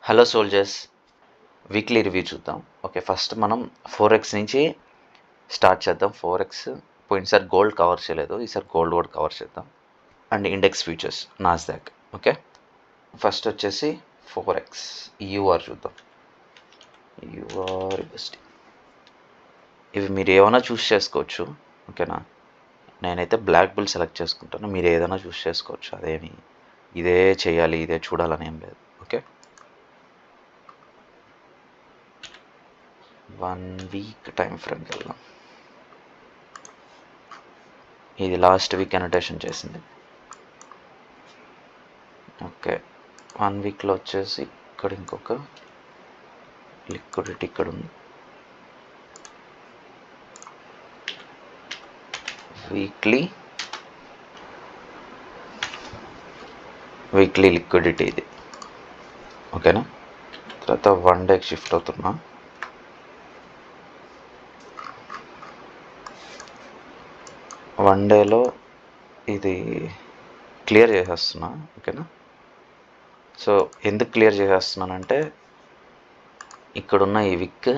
Hello soldiers, weekly review చూద్దాం. Okay, first మనం 4x నుంచి స్టార్ట్ చేద్దాం. 4x పోయినసారి గోల్డ్ కవర్ చేయలేదు, ఈసారి గోల్డ్ కూడా కవర్ చేద్దాం. And index futures Nasdaq. Okay, first వచ్చేసి 4x యూఆర్ చూద్దాం. యూఆర్ యూఎస్డి ఇవి మీరు ఏమైనా చూస్ చేసుకోవచ్చు. ఓకేనా, నేనైతే బ్లాక్ బుల్ సెలెక్ట్ చేసుకుంటాను, మీరు ఏదైనా చూస్ చేసుకోవచ్చు. అదేమి ఇదే చేయాలి ఇదే చూడాలని ఏం లేదు. ఓకే, 1 వీక్ టైం ఫ్రేమ్కి వెళ్దాం. ఇది లాస్ట్ వీక్ అనోటేషన్ చేసింది. ఓకే, 1 వీక్లో వచ్చేసి ఇక్కడ ఇంకొక లిక్విడిటీ ఇక్కడ ఉంది. వీక్లీ లిక్విడిటీ ఇది. ఓకేనా, తర్వాత 1 డేకి షిఫ్ట్ అవుతున్నా. వన్ డేలో ఇది క్లియర్ చేసేస్తున్నా. ఓకేనా, సో ఎందుకు క్లియర్ చేసేస్తున్నానంటే ఇక్కడున్న ఈ విక్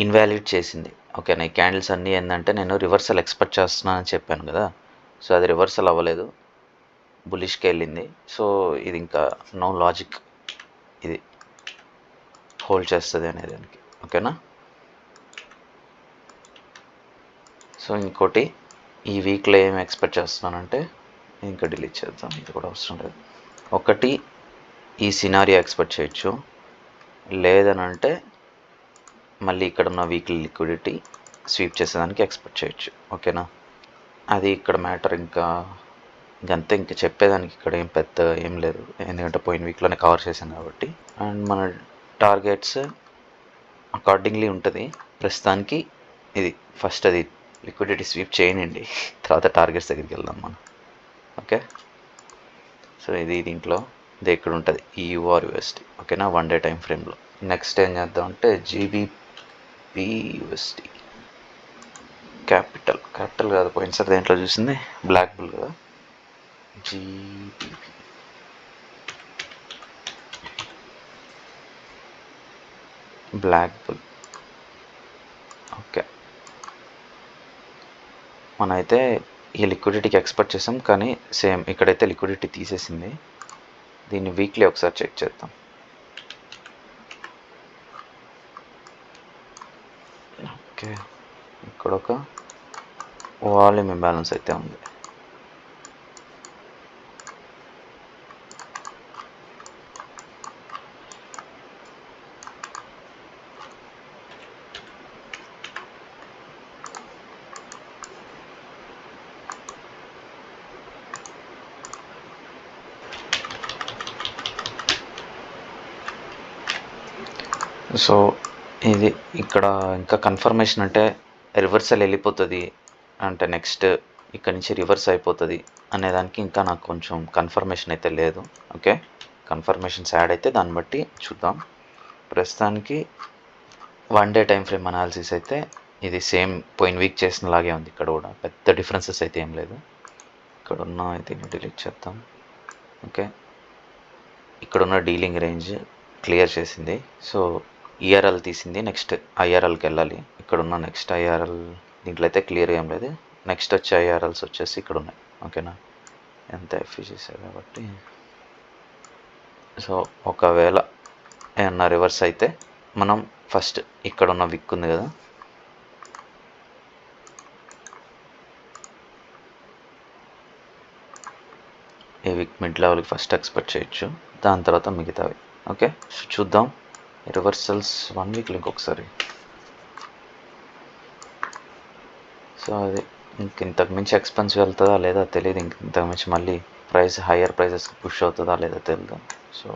ఇన్వాలిడ్ చేసింది. ఓకేనా, ఈ క్యాండిల్స్ అన్నీ ఏంటంటే నేను రివర్సల్ ఎక్స్పెక్ట్ చేస్తున్నాను అని చెప్పాను కదా, సో అది రివర్సల్ అవ్వలేదు, బులిష్కి వెళ్ళింది. సో ఇది ఇంకా నో లాజిక్ ఇది హోల్డ్ చేస్తుంది అనేది దానికి. ఓకేనా, సో ఇంకోటి ఈ వీక్లో ఏం ఎక్స్పెక్ట్ చేస్తున్నానంటే ఇంకా డిలీట్ చేద్దాం, ఇది కూడా అవసరం లేదు. ఒకటి ఈ సినారియో ఎక్స్పెక్ట్ చేయొచ్చు, లేదని అంటే మళ్ళీ ఇక్కడ ఉన్న వీక్లీ లిక్విడిటీ స్వీప్ చేసేదానికి ఎక్స్పెక్ట్ చేయొచ్చు. ఓకేనా, అది ఇక్కడ మ్యాటర్. ఇంకంతే, ఇంకా చెప్పేదానికి ఇక్కడ ఏం పెద్ద ఏం లేదు, ఎందుకంటే పోయిన వీక్లోనే కవర్ చేశాను కాబట్టి. అండ్ మన టార్గెట్స్ అకార్డింగ్లీ ఉంటుంది. ప్రస్తుతానికి ఇది ఫస్ట్ అది లిక్విడిటీ స్వీప్ చేయనండి, తర్వాత టార్గెట్స్ దగ్గరికి వెళ్దాం మనం. ఓకే, సో ఇది దీంట్లో ఇది ఇక్కడ ఉంటుంది ఈ యూఆర్ యూఎస్డి. ఓకేనా, 1 డే టైం ఫ్రేమ్లో. నెక్స్ట్ ఏం చేద్దాం అంటే జీబీపీ యూఎస్డి. క్యాపిటల్ కాదు, పోయినసారి దేంట్లో చూసింది బ్లాక్ బుల్ కదా. GBP black bull. ఓకే, మనమైతే ఈ లిక్విడిటీకి ఎక్స్పెక్ట్ చేసాం, కానీ సేమ్ ఇక్కడైతే లిక్విడిటీ తీసేసింది. దీన్ని వీక్లీ ఒకసారి చెక్ చేద్దాం. ఓకే, ఇక్కడ ఒక వాల్యూమ్ ఇంబ్యాలెన్స్ అయితే ఉంది. సో ఇది ఇక్కడ ఇంకా కన్ఫర్మేషన్ అంటే రివర్సల్ వెళ్ళిపోతుంది అంటే నెక్స్ట్ ఇక్కడ నుంచి రివర్స్ అయిపోతుంది అనేదానికి ఇంకా నాకు కొంచెం కన్ఫర్మేషన్ అయితే లేదు. ఓకే, కన్ఫర్మేషన్స్ యాడ్ అయితే దాన్ని బట్టి చూద్దాం. ప్రస్తుతానికి 1 డే టైం ఫ్రేమ్ అనాలిసిస్ అయితే ఇది సేమ్ పోయిన వీక్ చేసిన లాగే ఉంది. ఇక్కడ కూడా పెద్ద డిఫరెన్సెస్ అయితే ఏం లేదు. ఇక్కడ ఉన్న అయితే డిలీట్ చేద్దాం. ఓకే, ఇక్కడున్న డీలింగ్ రేంజ్ క్లియర్ చేసింది, సో ఈఆర్ఎల్ తీసింది. నెక్స్ట్ ఐఆర్ఎల్కి వెళ్ళాలి. ఇక్కడున్న నెక్స్ట్ ఐఆర్ఎల్ దీంట్లో అయితే క్లియర్ ఏం లేదు. నెక్స్ట్ వచ్చే ఐఆర్ఎల్స్ వచ్చేసి ఇక్కడ ఉన్నాయి. ఓకేనా, ఎంత ఎఫ్ఈ చేశారు కాబట్టి. సో ఒకవేళ ఏమన్నా రివర్స్ అయితే మనం ఫస్ట్ ఇక్కడ ఉన్న విక్ ఉంది కదా, ఈ విక్ మిడ్ లెవెల్కి ఫస్ట్ ఎక్స్పెక్ట్ చేయొచ్చు, దాని తర్వాత మిగతావి. ఓకే, చూద్దాం రివర్సల్స్ 1 వీక్లో ఇంకొకసారి. సో అది ఇంతకు మించి ఎక్స్పెన్సివ్ వెళ్తుందా లేదా తెలియదు, ఇంతకు మించి మళ్ళీ హయ్యర్ ప్రైజెస్కి పుష్ అవుతుందా లేదా తెలియదు. సో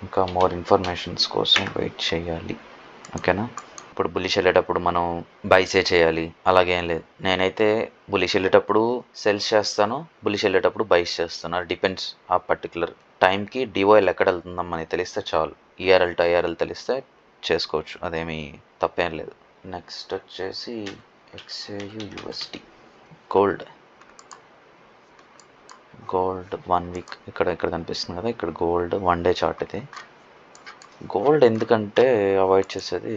ఇంకా మోర్ ఇన్ఫర్మేషన్స్ కోసం వెయిట్ చేయాలి. ఓకేనా, ఇప్పుడు బులిష్ వెళ్ళేటప్పుడు మనం బైసే చేయాలి అలాగే ఏం లేదు. నేనైతే బులిష్ వెళ్ళేటప్పుడు సెల్స్ చేస్తాను, బులిష్ వెళ్ళేటప్పుడు బైస్ చేస్తాను. అది డిపెండ్స్ ఆ పర్టికులర్ టైంకి డిఓఎల్ ఎక్కడ వెళ్తుందో మనకి తెలిస్తే చాలు. ఈఆర్ఎల్ టు ఐఆర్ఎల్ తెలిస్తే చేసుకోవచ్చు, అదేమీ తప్పేం లేదు. నెక్స్ట్ వచ్చేసి XAU USD gold. Gold 1 week ఇక్కడ కనిపిస్తుంది కదా, ఇక్కడ గోల్డ్ 1 డే చార్ట్. ఇది గోల్డ్ ఎందుకంటే అవాయిడ్ చేసేది,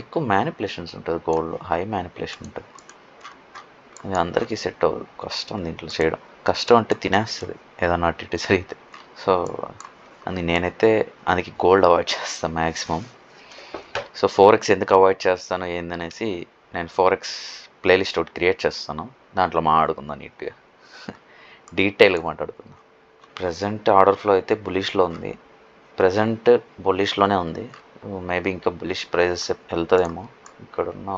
ఎక్కువ మ్యానిపులేషన్స్ ఉంటుంది గోల్డ్లో, హై మ్యానిపులేషన్ ఉంటుంది. అది అందరికీ సెట్ అవ్వదు, కష్టం దీంట్లో చేయడం. కష్టం అంటే తినేస్తుంది ఏదన్నా అటు ఇటు జరిగితే. సో అది నేనైతే అందుకే గోల్డ్ అవాయిడ్ చేస్తాను మ్యాక్సిమం. సో ఫోరెక్స్ ఎందుకు అవాయిడ్ చేస్తాను ఏందనేసి నేను ఫోరెక్స్ ప్లేలిస్ట్ ఒకటి క్రియేట్ చేస్తాను, దాంట్లో మాట్లాడుకుందాం నీట్గా, డీటెయిల్గా మాట్లాడుకుందాం. ప్రజెంట్ ఆర్డర్ ఫ్లో అయితే బులిష్లో ఉంది, ప్రజెంట్ బులిష్లోనే ఉంది. మేబీ ఇంకా బులిష్ ప్రైజెస్ వెళ్తుందేమో. ఇక్కడున్న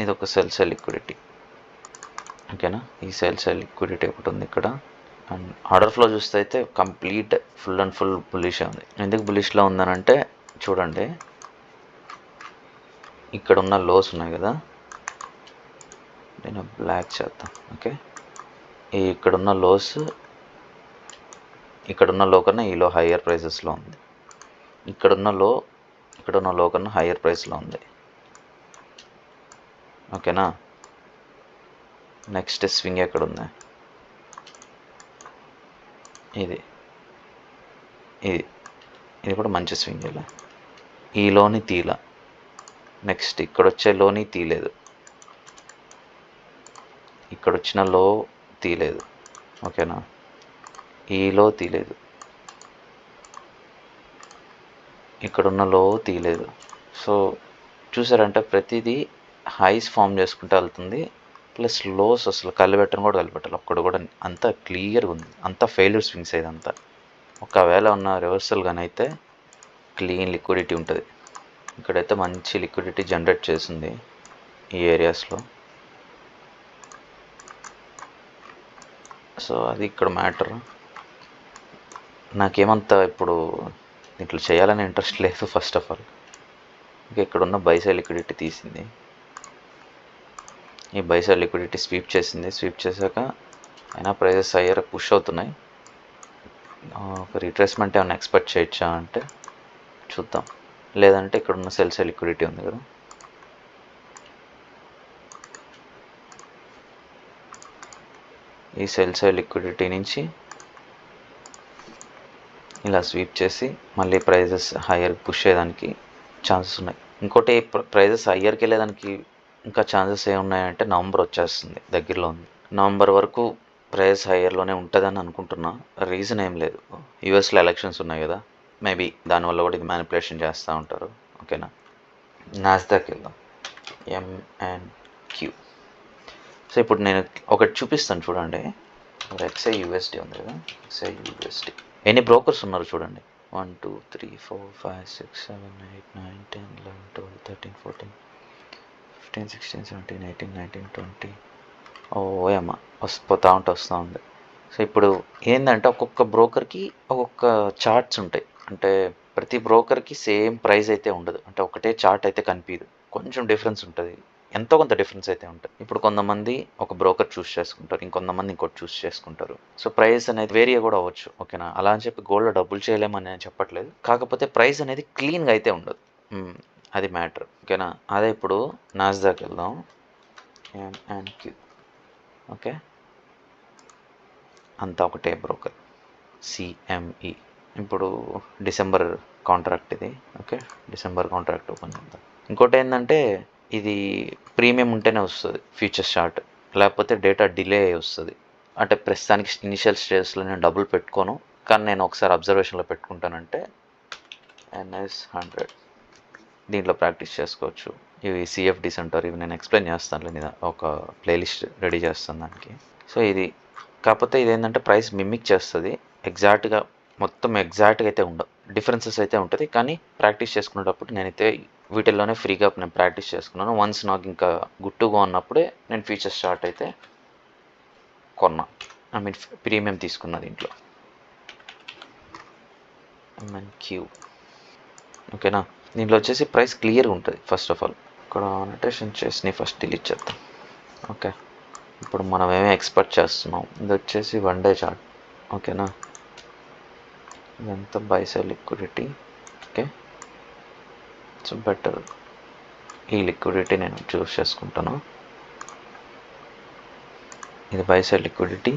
ఇది ఒక సెల్ లిక్విడిటీ, ఓకేనా. ఈ సెల్ లిక్విడిటీ ఒకటి ఉంది ఇక్కడ. అండ్ ఆర్డర్ ఫ్లో చూస్తే అయితే complete full and full bullish ఉంది. ఎందుకు బులిష్లో ఉందనంటే చూడండి, ఇక్కడ ఉన్న లోస్ ఉన్నాయి కదా, నేను బ్లాక్ చేద్దాం. ఓకే, ఇక్కడున్న లోస్, ఇక్కడున్న లో కన్నా ఈ లో హయ్యర్ ప్రైజెస్లో ఉంది. ఇక్కడున్న లో కన్నా హయ్యర్ ప్రైస్లో ఉంది, ఓకేనా. నెక్స్ట్ స్వింగ్ ఎక్కడుంది, ఇది కూడా మంచి స్వింగ్. ఇలా ఈ లోని తీలా, నెక్స్ట్ ఇక్కడ వచ్చే లోని తీయలేదు, ఇక్కడ వచ్చిన లో తీయలేదు, ఓకేనా. ఈ లో తీయలేదు, ఇక్కడున్న లో తీయలేదు. సో చూసారంటే ప్రతిదీ హైస్ ఫామ్ చేసుకుంటూ వెళ్తుంది, ప్లస్ లోస్ అసలు కలిపెట్టను కూడా కలిపెట్టాలి, ఒక్కడు కూడా. అంతా క్లియర్గా ఉంది, అంతా ఫెయిల్యూర్ స్వింగ్స్ ఇదంతా. ఒకవేళ ఉన్న రివర్సల్ కానీ అయితే క్లీన్ లిక్విడిటీ ఉంటుంది. ఇక్కడైతే మంచి లిక్విడిటీ జనరేట్ చేసింది ఈ ఏరియాస్లో. సో అది ఇక్కడ మ్యాటర్. నాకేమంతా ఇప్పుడు ఇట్లా చేయాలని ఇంట్రెస్ట్ లేదు ఫస్ట్ ఆఫ్ ఆల్. ఇంకా ఇక్కడున్న బైసైడ్ లిక్విడిటీ తీసింది, ఈ బైసైడ్ లిక్విడిటీ స్వీప్ చేసింది. స్వీప్ చేశాక అయినా ప్రైజెస్ హయ్యర్ పుష్ అవుతున్నాయి. ఒక రీట్రేస్మెంట్ ఏమైనా ఎక్స్పెక్ట్ చేయొచ్చా అంటే చూద్దాం. లేదంటే ఇక్కడున్న సెల్ సైడ్ లిక్విడిటీ ఉంది కదా, ఈ సెల్ సైడ్ లిక్విడిటీ నుంచి ఇలా స్వీప్ చేసి మళ్ళీ ప్రైజెస్ హయ్యర్ పుష్ అయ్యేదానికి ఛాన్సెస్ ఉన్నాయి. ఇంకోటి ప్రైజెస్ హయ్యర్కి వెళ్ళేదానికి ఇంకా ఛాన్సెస్ ఏమున్నాయంటే నవంబర్ వచ్చేస్తుంది, దగ్గరలో ఉంది. నవంబర్ వరకు ప్రైస్ హయ్యర్లోనే ఉంటుందని అనుకుంటున్నా. రీజన్ ఏం లేదు, యూఎస్లో ఎలక్షన్స్ ఉన్నాయి కదా, మేబీ దానివల్ల కూడా ఇది మ్యానిపులేషన్ చేస్తూ ఉంటారు, ఓకేనా. నాస్డాక్ వెళ్దాం, MNQ. సో ఇప్పుడు నేను ఒకటి చూపిస్తాను చూడండి. ఎక్స్ఐ యూఎస్డి ఉంది కదా, ఎక్స్ఐ యూఎస్డి ఎన్ని బ్రోకర్స్ ఉన్నారు చూడండి. 1 2 3 4 5 6 7 8 9 10 11 12 13 14 15 16 17 18 19 20. ఓయమ్మ వస్తూ ఉంది. సో ఇప్పుడు ఏంటంటే ఒక్కొక్క బ్రోకర్కి ఒక్కొక్క చార్ట్స్ ఉంటాయి. అంటే ప్రతి బ్రోకర్కి సేమ్ ప్రైస్ అయితే ఉండదు, అంటే ఒకటే చార్ట్ అయితే కనిపించదు, కొంచెం డిఫరెన్స్ ఉంటుంది, ఎంతో కొంత డిఫరెన్స్ అయితే ఉంటుంది. ఇప్పుడు కొంతమంది ఒక బ్రోకర్ చూస్ చేసుకుంటారు, ఇంకొంతమంది ఇంకోటి చూస్ చేసుకుంటారు. సో ప్రైస్ అనేది వేరియా కూడా అవ్వచ్చు, ఓకేనా. అలా అని చెప్పి గోల్డ్లో డబ్బులు చేయలేమని నేను చెప్పట్లేదు, కాకపోతే ప్రైస్ అనేది క్లీన్గా అయితే ఉండదు, అది మ్యాటర్, ఓకేనా. అదే ఇప్పుడు నాస్డాక్ వెళ్దాం, MNQ, ఓకే. అంతా ఒకటే బ్రోకర్, CME. ఇప్పుడు డిసెంబర్ కాంట్రాక్ట్ ఇది, ఓకే. డిసెంబర్ కాంట్రాక్ట్ ఓపెన్ చేద్దాం. ఇంకోటి ఏంటంటే ఇది ప్రీమియం ఉంటేనే వస్తుంది ఫ్యూచర్స్ చార్ట్, లేకపోతే డేటా డిలే అయ్యి వస్తుంది. అంటే ప్రస్తుతానికి ఇనిషియల్ స్టేజ్లో నేను డబ్బులు పెట్టుకోను, కానీ నేను ఒకసారి అబ్జర్వేషన్లో పెట్టుకుంటానంటే NS100 దీంట్లో ప్రాక్టీస్ చేసుకోవచ్చు. ఇవి CFDs అంటారు, ఇవి నేను ఎక్స్ప్లెయిన్ చేస్తాను, లేదా ఒక ప్లేలిస్ట్ రెడీ చేస్తాను దానికి. సో ఇది కాకపోతే ఇదేంటంటే ప్రైస్ మిమిక్ చేస్తుంది, ఎగ్జాక్ట్గా మొత్తం ఎగ్జాక్ట్గా అయితే ఉండవు, డిఫరెన్సెస్ అయితే ఉంటుంది. కానీ ప్రాక్టీస్ చేసుకునేటప్పుడు నేనైతే వీటిల్లోనే ఫ్రీగా నేను ప్రాక్టీస్ చేసుకున్నాను. వన్స్ నాకు ఇంకా గుట్టుగా ఉన్నప్పుడే నేను ఫీచర్స్ చార్ట్ అయితే కొన్నా, ఐ మీన్ ప్రీమియం తీసుకున్నా దీంట్లో. MNQ, ఓకేనా. దీంట్లో వచ్చేసి ప్రైస్ క్లియర్గా ఉంటుంది. ఫస్ట్ ఆఫ్ ఆల్ ఇక్కడ నోటేషన్ చేసి ఫస్ట్ డిలీట్ చేద్దాం, ఓకే. ఇప్పుడు మనం ఏమేమి ఎక్స్పెక్ట్ చేస్తున్నాం, ఇది వచ్చేసి 1 డే చార్ట్, ఓకేనా. ఇదంతా బైసైడ్ లిక్విడిటీ, ఓకే. సో బెటర్ ఈ లిక్విడిటీ నేను చూస్ చేసుకుంటాను. ఇది బైసైడ్ లిక్విడిటీ,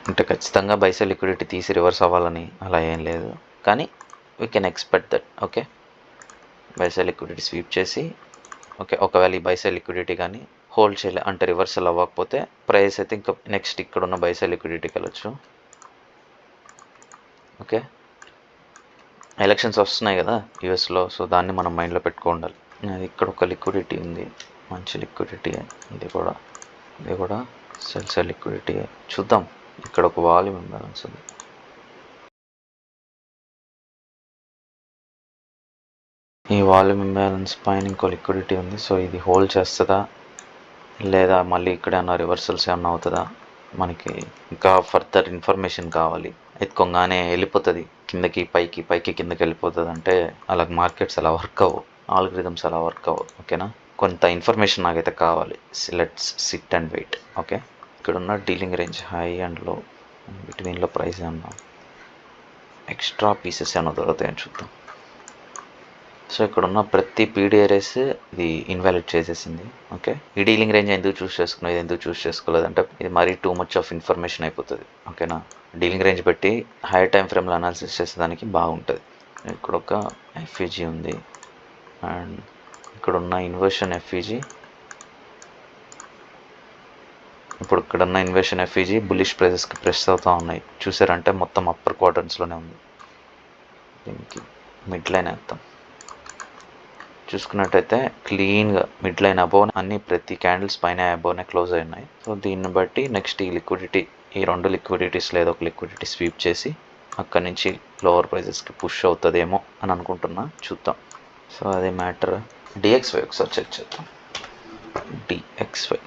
అంటే ఖచ్చితంగా బైసెల్ లిక్విడిటీ తీసి రివర్స్ అవ్వాలని అలా ఏం లేదు, కానీ we can expect that. Okay, బైసెల్ liquidity sweep చేసి ఓకే, ఒకవేళ ఈ బైసెల్ లిక్విడిటీ కానీ హోల్డ్ చేయలే అంటే రివర్సల్ అవ్వకపోతే ప్రైస్ అయితే ఇంకా నెక్స్ట్ ఇక్కడ ఉన్న బైసెల్ లిక్విడిటీకి వెళ్ళొచ్చు. ఓకే, ఎలక్షన్స్ వస్తున్నాయి కదా యూఎస్లో, సో దాన్ని మనం మైండ్లో పెట్టుకోండాలి. ఇక్కడ ఒక లిక్విడిటీ ఉంది, మంచి లిక్విడిటీ. ఇది కూడా సెల్స్ లిక్విడిటీ. చూద్దాం, ఇక్కడ ఒక వాల్యూమ్ ఇంబ్యాలెన్స్ ఉంది. ఈ వాల్యూమ్ ఇంబ్యాలెన్స్ పైన ఇంకో లిక్విడిటీ ఉంది, సో ఇది హోల్డ్ చేస్తుందా లేదా మళ్ళీ ఇక్కడ ఏమన్నా రివర్సల్స్ ఏమన్నా అవుతుందా, మనకి ఇంకా ఫర్దర్ ఇన్ఫర్మేషన్ కావాలి. ఎత్తుకోగానే వెళ్ళిపోతుంది కిందకి పైకి కిందకి వెళ్ళిపోతుంది అంటే అలా మార్కెట్స్ అలా వర్క్ అవ్వవు, ఆల్గరిథమ్స్ అలా వర్క్ అవ్వవు. ఓకేనా, కొంత ఇన్ఫర్మేషన్ నాకైతే కావాలి. Let's sit and wait. Okay, ఇక్కడ ఉన్న dealing range high and low, బిట్వీన్లో ప్రైస్ ఏమన్నా ఎక్స్ట్రా పీసెస్ ఏమన్నా దొరుకుతాయని చూద్దాం. సో ఇక్కడ ఉన్న ప్రతి పీడిఆర్ఎస్ ఇది ఇన్వాలిడ్ చేసేసింది. ఓకే, ఈ డీలింగ్ రేంజ్ ఎందుకు చూస్ చేసుకున్నావు, ఇది ఎందుకు చూస్ చేసుకోలేదంటే ఇది మరీ టూ మచ్ ఆఫ్ ఇన్ఫర్మేషన్ అయిపోతుంది. ఓకేనా, డీలింగ్ రేంజ్ పెట్టి హై టైం ఫ్రేమ్లో అనాలిసిస్ చేసేదానికి బాగుంటుంది. ఇక్కడ ఒక ఎఫ్ఈజీ ఉంది అండ్ ఇక్కడ ఉన్న ఇన్వర్షన్ ఎఫ్ఈజీ, ఇప్పుడు ఇక్కడ ఉన్న ఇన్వర్షన్ ఎఫ్ఈజీ బుల్లిష్ ప్రైజెస్కి ప్రెస్ అవుతూ ఉన్నాయి. చూసారంటే మొత్తం అప్పర్ క్వార్టర్స్లోనే ఉంది. దీనికి మిడ్ లైన్ వేద్దాం. చూసుకున్నట్టయితే క్లీన్గా మిడ్ లైన్ అబోవ్ అన్ని ప్రతి క్యాండిల్స్ పైన అబోవ్నే క్లోజ్ అయి ఉన్నాయి. సో దీన్ని బట్టి నెక్స్ట్ ఈ లిక్విడిటీ, ఈ రెండు లిక్విడిటీస్లో ఏదో ఒక లిక్విడిటీ స్వీప్ చేసి అక్కడి నుంచి లోవర్ ప్రైజెస్కి పుష్ అవుతుందేమో అని అనుకుంటున్నా. చూద్దాం. సో అదే మ్యాటర్. డిఎక్స్వై ఒకసారి చెక్ చేద్దాం. డిఎక్స్వై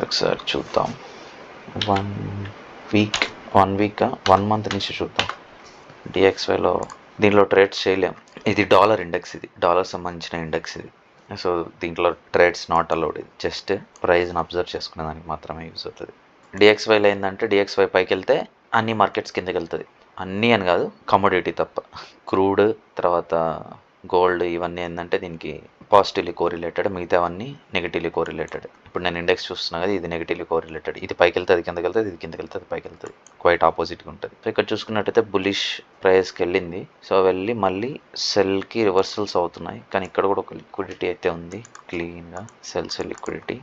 ఒకసారి చూద్దాం. 1 వీక్ 1 మంత్ నుంచి చూద్దాం. డిఎక్స్వైలో దీంట్లో ట్రేడ్స్ చేయలేం. ఇది డాలర్ ఇండెక్స్, ఇది డాలర్ సంబంధించిన ఇండెక్స్ ఇది. సో దీంట్లో ట్రేడ్స్ నాట్ అలౌడ్. ఇది జస్ట్ ప్రైస్ని అబ్జర్వ్ చేసుకునే దానికి మాత్రమే యూజ్ అవుతుంది. డిఎక్స్వైలో ఏంటంటే డిఎక్స్వై పైకి వెళ్తే అన్ని మార్కెట్స్ కిందకి వెళ్తుంది. అన్నీ అని కాదు, కమోడిటీ తప్ప. క్రూడ్ తర్వాత గోల్డ్ ఇవన్నీ ఏంటంటే దీనికి పాజిటివ్లీ కోరిలేటెడ్, మిగతావన్నీ నెగిటివ్లీ కోరిలేటెడ్. ఇప్పుడు నేను ఇండెక్స్ చూస్తున్నా కదా, ఇది నెగిటివ్లీ కోరిలేటెడ్. ఇది పైకి వెళ్తే అది కిందకి వెళ్తుంది, ఇది కిందకి వెళ్తే అది పైకి వెళ్తుంది. క్వైట్ ఆపోజిట్గా ఉంటుంది. సో ఇక్కడ చూసుకున్నట్టయితే బులిష్ ప్రైస్కి వెళ్ళింది, సో వెళ్ళి మళ్ళీ సెల్కి రివర్సల్స్ అవుతున్నాయి. కానీ ఇక్కడ కూడా ఒక లిక్విడిటీ అయితే ఉంది క్లీన్గా, సెల్స్ లిక్విడిటీ.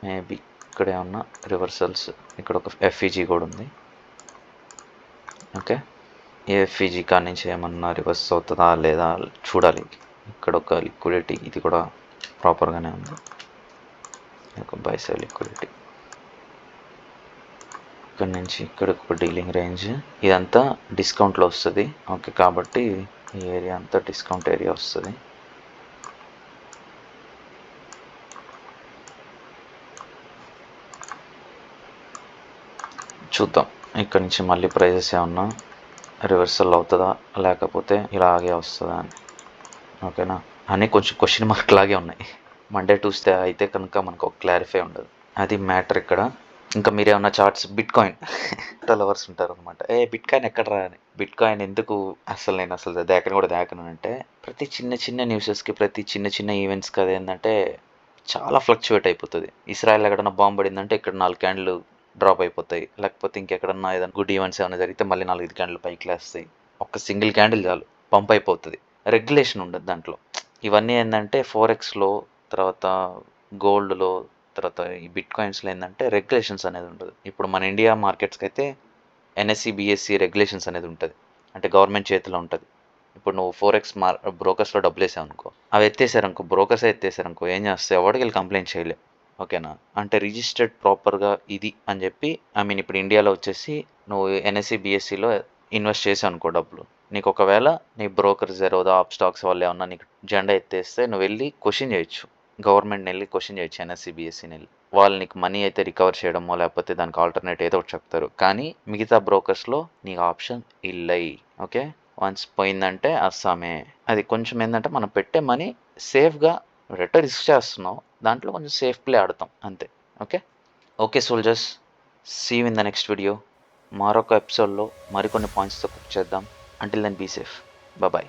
మేబీ ఇక్కడ ఏమన్నా రివర్సల్స్, ఇక్కడ ఒక ఎఫ్ఈజీ కూడా ఉంది. ఓకే, ఈ ఎఫ్ఈజీ కాడి నుంచి ఏమన్నా రివర్స్ అవుతుందా లేదా చూడాలి. ఇక్కడ ఒక లిక్విడిటీ, ఇది కూడా ప్రాపర్గానే ఉంది. ఒక బై సైడ్ లిక్విడిటీ, ఇక్కడ నుంచి ఇక్కడ ఒక డీలింగ్ రేంజ్. ఇదంతా డిస్కౌంట్లో వస్తుంది. ఓకే, కాబట్టి ఈ ఏరియా అంతా డిస్కౌంట్ ఏరియా వస్తుంది. చూద్దాం ఇక్కడ నుంచి మళ్ళీ ప్రైజెస్ ఏమన్నా రివర్సల్ అవుతుందా లేకపోతే ఇలాగే వస్తుందా అని. ఓకేనా, అన్నీ కొంచెం క్వశ్చన్ మార్క్ లాగే ఉన్నాయి. మండే ట్యూస్డే అయితే కనుక మనకు ఒక క్లారిఫై ఉండదు, అది మ్యాటర్ ఇక్కడ. ఇంకా మీరు ఏమన్నా చార్ట్స్ బిట్ కాయిన్ లవర్స్ ఉంటారు అనమాట, బిట్ కాయిన్ ఎక్కడ రా అని. బిట్ కాయిన్ ఎందుకు నేను అసలు దాకను అంటే ప్రతి చిన్న న్యూసెస్కి, ప్రతి చిన్న ఈవెంట్స్కి అది ఏంటంటే చాలా ఫ్లక్చువేట్ అయిపోతుంది. ఇస్రాయల్ ఎక్కడన్నా బాంబు పడిందంటే ఇక్కడ 4 క్యాండిల్ డ్రాప్ అయిపోతాయి, లేకపోతే ఇంకెక్కడన్నా ఏదైనా గుడ్ ఈవెంట్స్ ఏమైనా జరిగితే మళ్ళీ 4-5 క్యాండిల్ పైకి లేస్తాయి. ఒక సింగిల్ క్యాండిల్ చాలు పంప్ అయిపోతుంది. రెగ్యులేషన్ ఉండదు దాంట్లో. ఇవన్నీ ఏంటంటే ఫోరెక్స్లో, తర్వాత గోల్డ్లో, తర్వాత ఈ బిట్ కాయిన్స్లో ఏంటంటే రెగ్యులేషన్స్ అనేది ఉండదు. ఇప్పుడు మన ఇండియా మార్కెట్స్కి అయితే ఎన్ఎస్సి బిఎస్సి రెగ్యులేషన్స్ అనేది ఉంటుంది, అంటే గవర్నమెంట్ చేతిలో ఉంటుంది. ఇప్పుడు నువ్వు ఫోరెక్స్ బ్రోకర్స్లో డబ్బులు వేసావు అనుకో, అవి ఎత్తేసారనుకో, బ్రోకర్స్ ఎత్తేసారనుకో, ఏం చేస్తాయి, ఎవరికి వెళ్ళి కంప్లైంట్ చేయలేవు. ఓకేనా, అంటే రిజిస్టర్డ్ ప్రాపర్గా ఇది అని చెప్పి, ఇప్పుడు ఇండియాలో వచ్చేసి నువ్వు ఎన్ఎస్సి బిఎస్సిలో ఇన్వెస్ట్ చేసావు అనుకో డబ్బులు, నీకు ఒకవేళ నీ బ్రోకర్ జెరోదా ఆప్ స్టాక్స్ వాళ్ళు ఏమన్నా నీకు జెండా ఎత్తేస్తే నువ్వు వెళ్ళి క్వశ్చన్ చేయొచ్చు, గవర్నమెంట్ని వెళ్ళి క్వశ్చన్ చేయొచ్చు, ఎన్ఎస్సి బిఎస్సిని వెళ్ళి. వాళ్ళు నీకు మనీ అయితే రికవర్ చేయడమో లేకపోతే దానికి ఆల్టర్నేట్ ఏదో ఒకటి చెప్తారు. కానీ మిగతా బ్రోకర్స్లో నీకు ఆప్షన్ ఇల్లై. ఓకే, వన్స్ పోయిందంటే అస్సామే. అది కొంచెం ఏంటంటే మనం పెట్టే మనీ సేఫ్గా రిస్క్ చేస్తున్నావు, దాంట్లో కొంచెం సేఫ్ ప్లే ఆడతాం అంతే. Okay soldiers, see you in the next video. మరొక ఎపిసోడ్లో మరికొన్ని పాయింట్స్తో కుక్ చేద్దాం. Until then be safe, bye.